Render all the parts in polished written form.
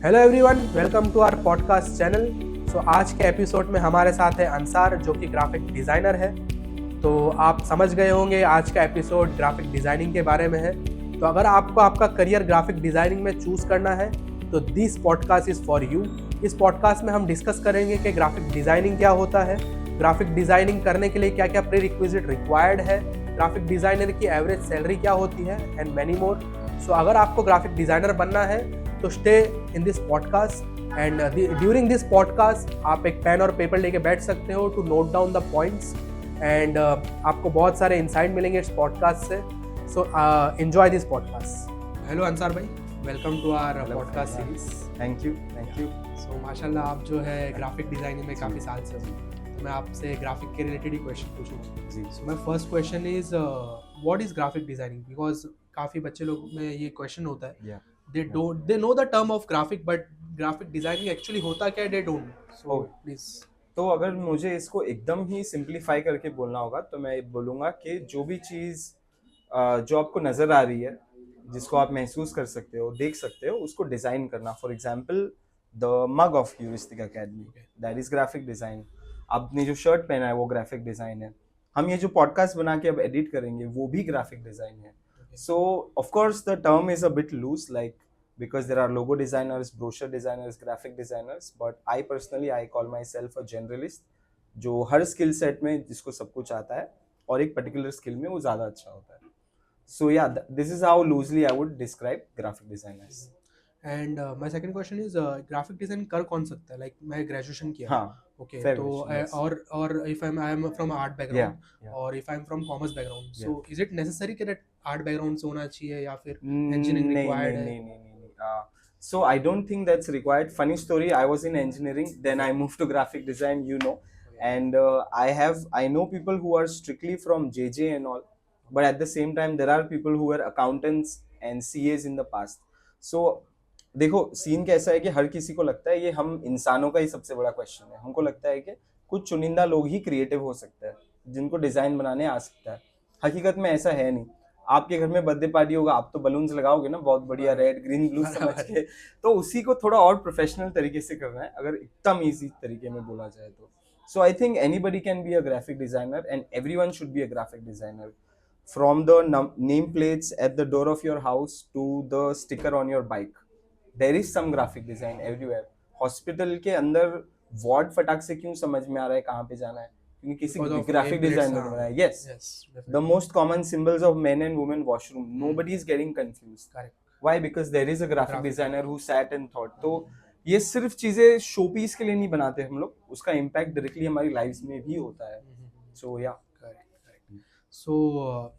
Hello everyone, welcome to our podcast channel. आज के episode में हमारे साथ है अंसार, जो कि ग्राफिक डिज़ाइनर है। तो आप समझ गए होंगे आज का एपिसोड ग्राफिक डिज़ाइनिंग के बारे में है। तो अगर आपको आपका करियर ग्राफिक डिज़ाइनिंग में चूज़ करना है तो this podcast is for you. इस पॉडकास्ट में हम डिस्कस करेंगे कि ग्राफिक डिज़ाइनिंग क्या होता है, ग्राफिक डिज़ाइनिंग करने के लिए क्या क्या प्री रिक्विजिट रिक्वायर्ड है, ग्राफिक डिज़ाइनर की एवरेज सैलरी क्या होती है एंड मैनी मोर। अगर आपको ग्राफिक डिज़ाइनर बनना है तो stay in this podcast and during this podcast आप एक पेन और पेपर लेके बैठ सकते हो to note down the points and आपको बहुत सारे इंसाइट मिलेंगे इस पॉडकास्ट से। Enjoy this podcast. Hello Ansar भाई, welcome to our podcast series. Thank you. So माशाल्लाह आप जो है ग्राफिक डिज़ाइनिंग में काफ़ी साल से हो, तो मैं आपसे ग्राफिक के रिलेटेड ही क्वेश्चन पूछूंगा जी। So my first question is what is graphic designing, because काफ़ी बच्चे लोग में ये क्वेश्चन होता है। They know the term of graphic, but graphic designing actually होता क्या है they don't know. So please. तो अगर मुझे इसको एकदम ही सिंप्लीफाई करके बोलना होगा तो मैं बोलूँगा कि जो भी चीज़ जो आपको नज़र आ रही है, जिसको आप महसूस कर सकते हो, देख सकते हो, उसको डिज़ाइन करना। For example the mug of heuristic academy, that is graphic design. आपने जो शर्ट पहना है वो ग्राफिक डिज़ाइन है। हम ये जो पॉडकास्ट बना के अब एडिट करेंगे वो भी ग्राफिक डिज़ाइन है। So of course the term is a bit loose, like because there are logo designers, brochure designers, graphic designers, but I personally I call myself a generalist, जो हर skill set में जिसको सब कुछ आता है और एक पर्टिकुलर स्किल में वो ज़्यादा अच्छा होता है। So yeah, this is how loosely I would describe graphic designers. And my second question is graphic design कर कौन सकता है? लाइक मैं ग्रेजुएशन किया। हाँ, ओके fair तो question, yes. और if I am from art background और if I am from commerce background, so is it necessary कि दैट आर्ट बैकग्राउंड से होना चाहिए या फिर इंजीनियरिंग रिक्वायर्ड है? नहीं। So I don't think that's required. Funny story, I was in engineering, then I moved to graphic design, and I know people who are strictly from JJ and all, but at the same time there are people who were accountants and CAs in the past. So देखो scene कैसा है कि हर किसी को लगता है ये हम इंसानों का ही सबसे बड़ा क्वेश्चन है। हमको लगता है कि कुछ चुनिंदा लोग ही क्रिएटिव हो सकते हैं जिनको डिजाइन बनाने आ सकता है। हकीकत में ऐसा है नहीं। आपके घर में बर्थडे पार्टी होगा, आप तो बलून्स लगाओगे ना, बहुत बढ़िया रेड ग्रीन ब्लू समझ के, तो उसी को थोड़ा और प्रोफेशनल तरीके से करना है अगर एकदम इजी तरीके में बोला जाए तो। So I think anybody can be a graphic designer and everyone should be a graphic designer, from the name plates at the door of your house to the sticker on your bike, there is some graphic design everywhere. Hospital के अंदर ward फटाक से क्यों समझ में आ रहा है कहाँ पे जाना है, क्योंकि किसी ग्राफिक डिजाइनर ने बनाया। Yes, the most common symbols of men and women washroom, nobody is getting confused. Correct. Why? Because there is a graphic designer who sat and thought. तो ये सिर्फ चीजें शो पीस के लिए नहीं बनाते हम लोग, उसका इम्पैक्ट डायरेक्टली हमारी लाइफ में भी होता है। सो या करेक्ट। सो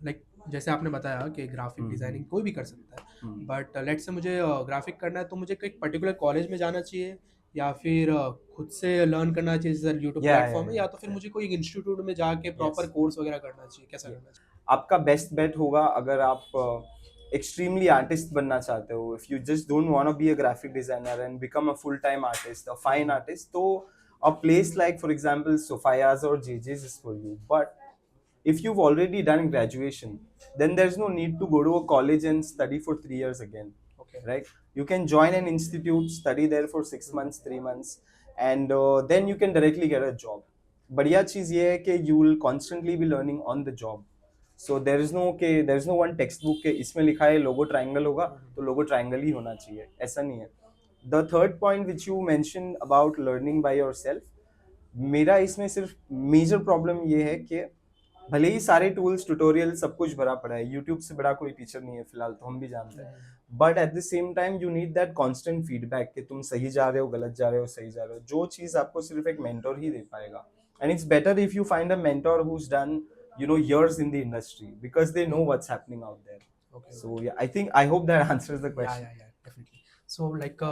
लाइक जैसे आपने बताया कि ग्राफिक डिजाइनिंग कोई भी कर सकता है, बट लेट्स से मुझे ग्राफिक करना है तो मुझे एक पर्टिकुलर कॉलेज में जाना चाहिए या फिर खुद से लर्न करना चाहिए जैसे यूट्यूब प्लेटफॉर्म है, या तो फिर मुझे कोई इंस्टीट्यूट में जाके प्रॉपर कोर्स वगैरह करना चाहिए? कैसा करना चाहिए? आपका बेस्ट बेट होगा अगर आप एक्सट्रीमली आर्टिस्ट बनना चाहते हो, if you just don't want to be a graphic designer and become a full time artist, a fine artist, तो a place like for example Sophia's or JJ's is for you. But if you've already done graduation, then there's no need to go to a college and study for 3 years again. Okay. Right? You can join an institute, study there for 6 months, 3 months, and then you can directly get a job. बढ़िया चीज़ ये है कि you will constantly be learning on the job. So there is no one textbook के इसमें लिखा है लोगो triangle होगा तो लोगो ट्रायंगल ही होना चाहिए, ऐसा नहीं है। The third point which you mentioned about learning by yourself, मेरा इसमें सिर्फ मेजर प्रॉब्लम ये है कि भले ही सारे टूल्स ट्यूटोरियल सब कुछ भरा पड़ा है, यूट्यूब से बड़ा कोई टीचर नहीं है फिलहाल, तो हम भी जानते हैं, but at the same time you need that constant feedback कि तुम सही जा रहे हो, गलत जा रहे हो, सही जा रहे हो। जो चीज़ आपको सिर्फ एक मेंटोर ही दे पाएगा, and it's better if you find a mentor who is done years in the industry, because they know what's happening out there. Okay. So yeah, I hope that answers the question. Yeah, definitely. So like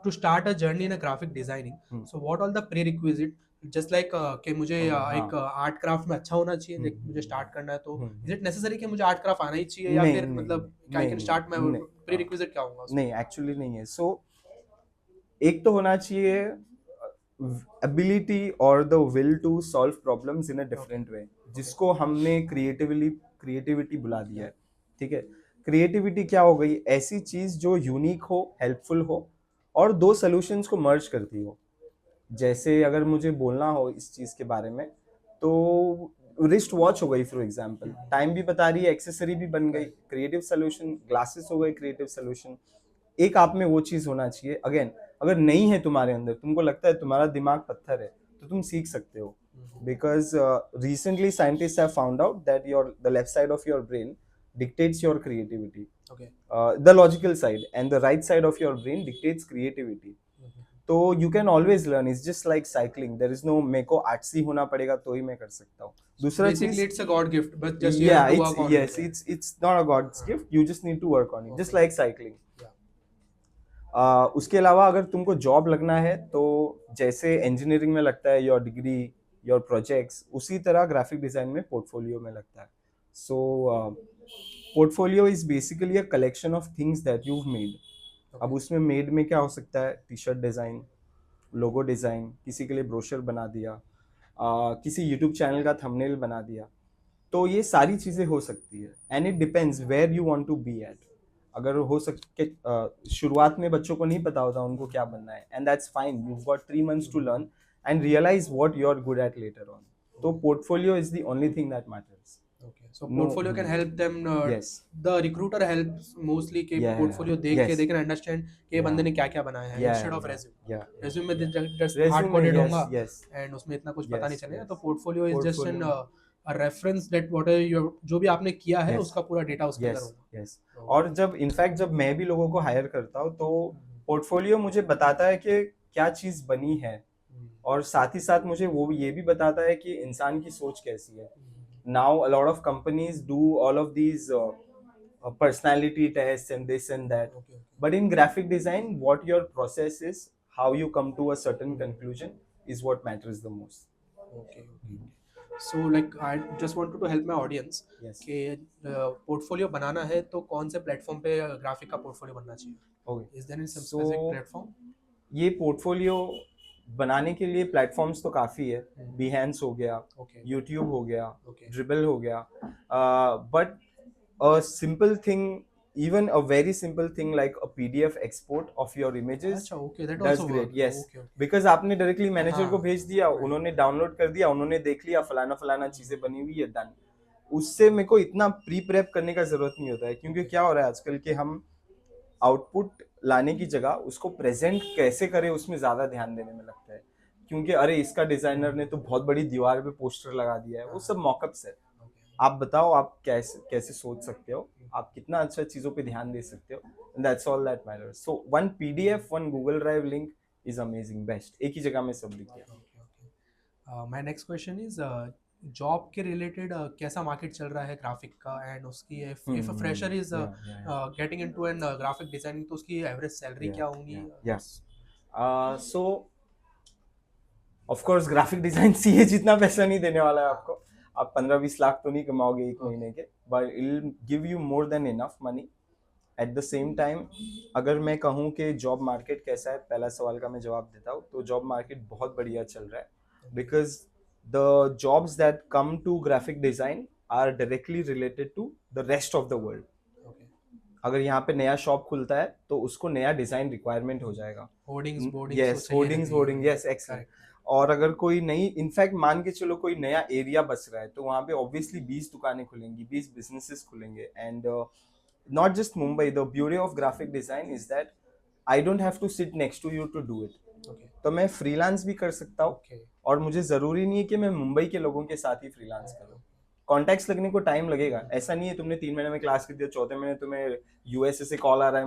to start a journey in a graphic designing, so what all the prerequisite, just like कि मुझे एक art craft में अच्छा होना चाहिए, like मुझे start करना है तो is it necessary कि मुझे आर्ट क्राफ्ट आना ही चाहिए या फिर मतलब I can start my prerequisite क्या होगा? नहीं, एक्चुअली नहीं है। सो एक तो होना चाहिए ability or the will to solve problems in a different way, जिसको हमने क्रिएटिविटी बुला दिया है। ठीक है, क्रिएटिविटी क्या हो गई? ऐसी चीज जो यूनिक हो, हेल्पफुल हो और दो सॉल्यूशंस को मर्ज करती हो। जैसे अगर मुझे बोलना हो इस चीज के बारे में, तो रिस्ट वॉच हो गई फॉर एग्जांपल, टाइम भी बता रही है, एक्सेसरी भी बन गई, क्रिएटिव सोल्यूशन। ग्लासेस हो गए क्रिएटिव सोल्यूशन। एक आप में वो चीज होना चाहिए। अगेन, अगर नहीं है तुम्हारे अंदर, तुमको लगता है तुम्हारा दिमाग पत्थर है, तो तुम सीख सकते हो। Because recently scientist have found out that your the left side of your brain dictates your creativity. Okay. The logical side and the right side of your brain dictates creativity. तो you can always learn. It's just like cycling. There is no मेरे को आर्ट्सी होना पड़ेगा तो ही मैं कर सकता हूँ। दूसरा चीज, Basically, it's a God gift, but just you have to work on yes, it. it's not a God's gift. You just need to work on it. Just like cycling. उसके अलावा अगर तुमको जॉब लगना है, तो जैसे इंजीनियरिंग में लगता है योर डिग्री, योर प्रोजेक्ट्स, उसी तरह ग्राफिक डिजाइन में पोर्टफोलियो में लगता है। सो portfolio is basically a collection of things that you made. अब उसमें मेड में क्या हो सकता है? T shirt design, logo design, किसी के लिए ब्रोशर बना दिया, किसी यूट्यूब चैनल का थंबनेल बना दिया। तो ये सारी चीज़ें हो सकती है, and it depends where you want to be at. अगर हो सके, शुरुआत में बच्चों को नहीं पता होता उनको क्या बनना है, and that's fine. You got 3 months to learn and realise what you are good at later on. तो portfolio is the only thing that matters. Okay, so portfolio can help them. Yes. The recruiter helps mostly कि Yeah. portfolio देख के Yes. they can understand कि ये बंदे ने क्या क्या बनाया है, Yeah, instead of yeah, resume. yeah. Resume में just Resume hard में, coded yes, होगा yes. and उसमें इतना कुछ Yes, पता नहीं चलेगा। yes. तो portfolio is just Portfolio a reference that what are your जो भी आपने किया है Yes. उसका पूरा डेटा उसके अंदर yes, होगा। yes. और जब इनफैक्ट जब मैं भी लोगों को हायर करता हूँ, तो पोर्टफोलियो मुझे बताता है कि क्या चीज़ बनी है, और साथ ही साथ मुझे वो ये भी बताता है कि इंसान की सोच कैसी है। Now a lot of companies do all of these personality tests and this and that. Okay. But in graphic design, what your process is, how you come to a certain conclusion, is what matters the most. Okay. So like I just wanted to help my audience Yes. कि portfolio बनाना है तो कौन से platform पे graphic का portfolio बनना चाहिए? Okay. Is there any some So, specific platform? ये पोर्टफोलियो बनाने के लिए प्लेटफॉर्म्स तो काफ़ी है। Behance हो गया, Okay. YouTube हो गया, Okay. Dribbble हो गया, but a simple thing, even a very simple thing like a PDF export of your images, अच्छा, okay, that does also great. work. Yes, Okay, okay. because आपने directly manager को हाँ. भेज दिया, उन्होंने डाउनलोड कर दिया, उन्होंने देख लिया फलाना फलाना चीजें बनी हुई है, डन। उससे मेरे को इतना प्री प्रेप करने का जरूरत नहीं होता है, क्योंकि क्या हो रहा है आजकल कि हम आउटपुट लाने की जगह उसको प्रेजेंट कैसे करें उसमें ज्यादा ध्यान देने में लगता है, क्योंकि अरे इसका डिजाइनर ने तो बहुत बड़ी दीवार पे पोस्टर लगा दिया है, वो सब मॉकअप्स है। आप बताओ आप कैसे कैसे सोच सकते हो, आप कितना अच्छा चीजों पे ध्यान दे सकते हो, that's all that matters. So one PDF, one Google drive link is amazing, best. एक ही जगह में सब लिख गया। My next question is job के रिलेटेड कैसा मार्केट चल रहा है ग्राफिक का, एंड उसकी if a fresher is getting into an graphic designing तो उसकी एवरेज सैलरी क्या होंगी? Yes, so of course graphic design CA जितना पैसा नहीं देने वाला है आपको। आप 15-20 लाख तो नहीं कमाओगे एक महीने के, but it will give you more than enough money. At the same time, अगर मैं कहूँ कि जॉब मार्केट कैसा है, पहला सवाल का मैं जवाब देता हूँ, तो जॉब मार्केट बहुत बढ़िया चल रहा है, because the jobs that come to graphic design are directly related to the rest of the world. अगर यहाँ पे नया शॉप खुलता है तो उसको नया डिजाइन रिक्वायरमेंट हो जाएगा। Hoardings, yes, excellent. और अगर कोई नई, इनफैक्ट मान के चलो कोई नया एरिया बस रहा है, तो वहाँ पे ऑब्वियसली 20 दुकानें खुलेंगी, 20 बिजनेसेस खुलेंगे। And not just Mumbai, the beauty of graphic design is that I don't have to sit next to you to do it. तो मैं फ्रीलांस भी कर सकता हूँ, और मुझे जरूरी नहीं है कि मैं मुंबई के लोगों के साथ ही फ्रीलांस करूँ। कॉन्टैक्ट्स लगने को टाइम लगेगा, ऐसा नहीं है तुमने 3 महीने में क्लास कर दिया, चौथे महीने तुम्हें यूएसए से कॉल आ रहा है